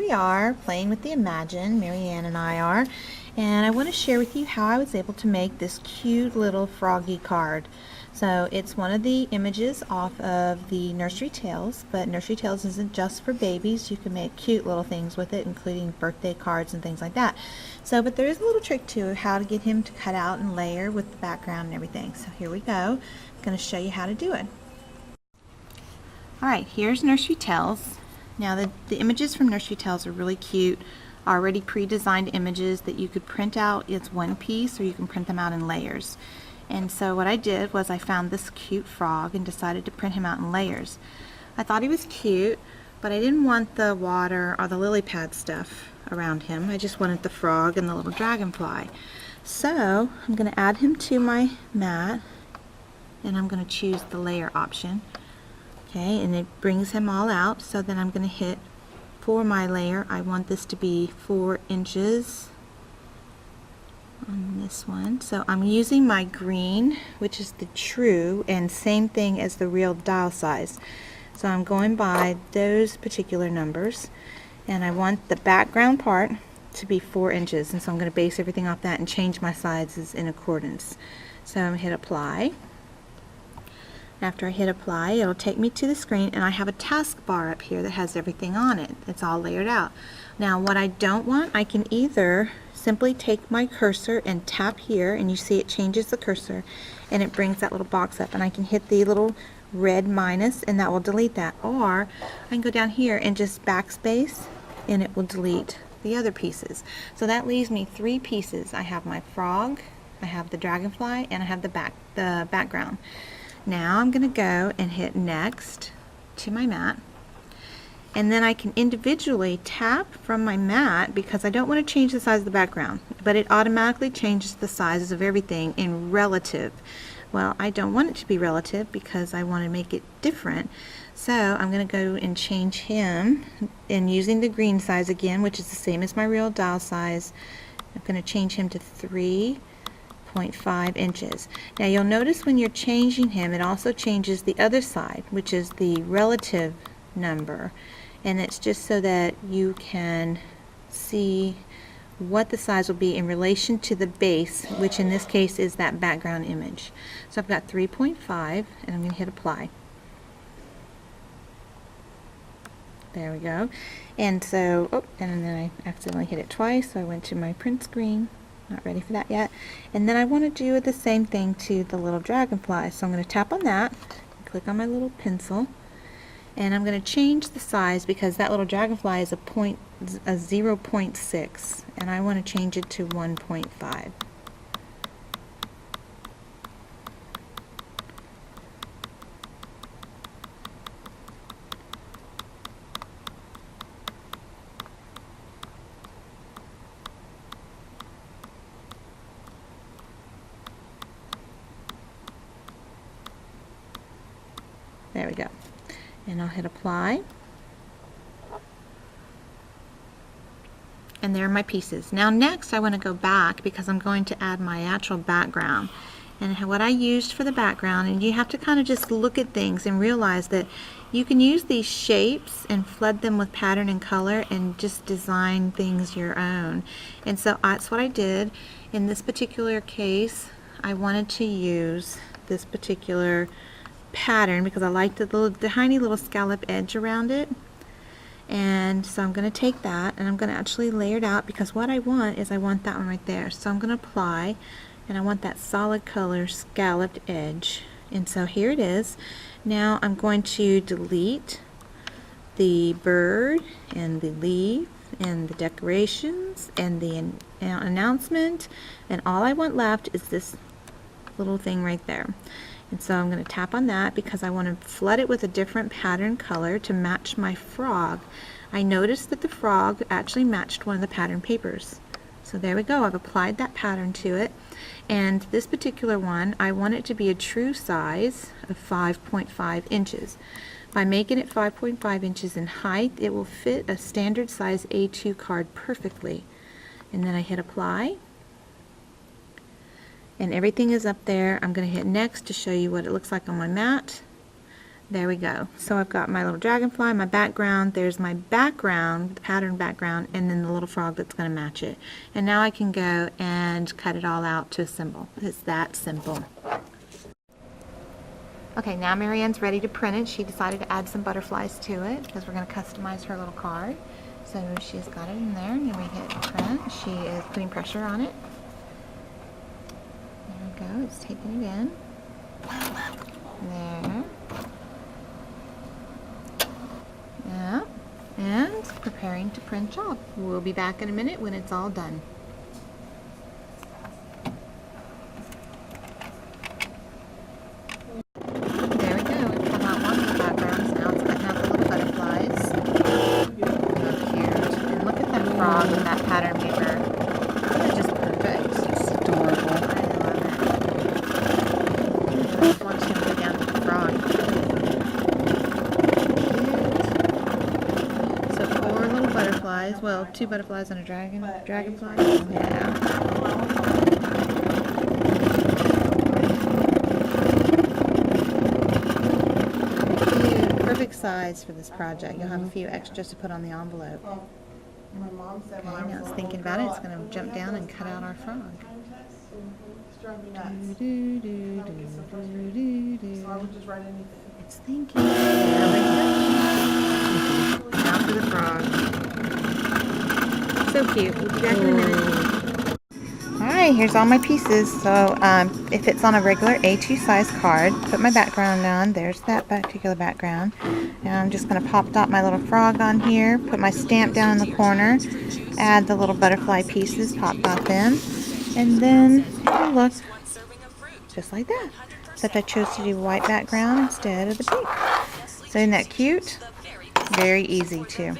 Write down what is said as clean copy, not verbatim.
we are playing with the Imagine, Marianne and I are, and I want to share with you how I was able to make this cute little froggy card. So it's one of the images off of the Nursery Tales, but Nursery Tales isn't just for babies. You can make cute little things with it, including birthday cards and things like that. So, but there is a little trick to how to get him to cut out and layer with the background and everything. So here we go. I'm going to show you how to do it. Alright, here's Nursery Tales. Now the images from Nursery Tales are really cute, already pre-designed images that you could print out as one piece or you can print them out in layers. And so what I did was I found this cute frog and decided to print him out in layers. I thought he was cute, but I didn't want the water or the lily pad stuff around him. I just wanted the frog and the little dragonfly. So I'm going to add him to my mat and I'm going to choose the layer option. Okay, and it brings him all out, so then I'm going to hit for my layer. I want this to be 4 inches on this one. So I'm using my green, which is the true, and same thing as the real dial size. So I'm going by those particular numbers, and I want the background part to be 4 inches, and so I'm going to base everything off that and change my sizes in accordance. So I'm going to hit apply. After I hit apply, it'll take me to the screen, and I have a taskbar up here that has everything on it. It's all layered out. Now what I don't want, I can either simply take my cursor and tap here, and you see it changes the cursor and it brings that little box up, and I can hit the little red minus and that will delete that, or I can go down here and just backspace and it will delete the other pieces. So that leaves me 3 pieces. I have my frog, I have the dragonfly, and I have the background. Now I'm going to go and hit next to my mat, and then I can individually tap from my mat because I don't want to change the size of the background, but it automatically changes the sizes of everything in relative. Well, I don't want it to be relative because I want to make it different. So I'm going to go and change him, and using the green size again, which is the same as my real dial size, I'm going to change him to 3.5 inches. Now you'll notice when you're changing him, it also changes the other side, which is the relative number, and it's just so that you can see what the size will be in relation to the base, which in this case is that background image. So I've got 3.5, and I'm going to hit apply. There we go. And so, and then I accidentally hit it twice, so I went to my print screen. Not ready for that yet. And then I want to do the same thing to the little dragonfly. So I'm going to tap on that, click on my little pencil, and I'm going to change the size because that little dragonfly is a 0.6, and I want to change it to 1.5. There we go. And I'll hit apply. And there are my pieces. Now next I want to go back because I'm going to add my actual background. And what I used for the background, and you have to kind of just look at things and realize that you can use these shapes and flood them with pattern and color and just design things your own. And so that's what I did. In this particular case, I wanted to use this particular pattern because I like the tiny little scallop edge around it, and so I'm going to take that and I'm going to actually layer it out because what I want is I want that one right there. So I'm going to apply, and I want that solid color scalloped edge, and so here it is. Now I'm going to delete the bird and the leaf and the decorations and the announcement, and all I want left is this little thing right there. And so I'm going to tap on that because I want to flood it with a different pattern color to match my frog. I noticed that the frog actually matched one of the pattern papers. So there we go. I've applied that pattern to it. And this particular one, I want it to be a true size of 5.5 inches. By making it 5.5 inches in height, it will fit a standard size A2 card perfectly. And then I hit apply. And everything is up there. I'm going to hit next to show you what it looks like on my mat. There we go. So I've got my little dragonfly, my background, there's my background, the pattern background, and then the little frog that's going to match it. And now I can go and cut it all out to assemble. It's that simple. Okay, now Marianne's ready to print it. She decided to add some butterflies to it because we're going to customize her little card. So she's got it in there, and then we hit print. She is putting pressure on it. There we go, it's taping it in. There. Yeah, and preparing to print off. We'll be back in a minute when it's all done. There we go, it's come out one of the backgrounds. Now it's cutting out the little butterflies. So cute. And look at that frog in that pattern paper. Isn't it just perfect? It's adorable. I love it. Let's watch him go down to the frog. Butterflies. Well, 2 butterflies and a dragonfly. Yeah. Perfect size for this project. You'll have a few extras to put on the envelope. Okay, now it's thinking about it. It's going to jump down and cut out our frog. It's thinking. There we go. Now for the frog. So cute. We'll be back in a minute. Alright, here's all my pieces. So if it's on a regular A2 size card, put my background on. There's that particular background. And I'm just going to pop dot my little frog on here, put my stamp down in the corner, add the little butterfly pieces, pop dot them, and then look, just like that. Except I chose to do white background instead of the pink. So isn't that cute? Very easy too.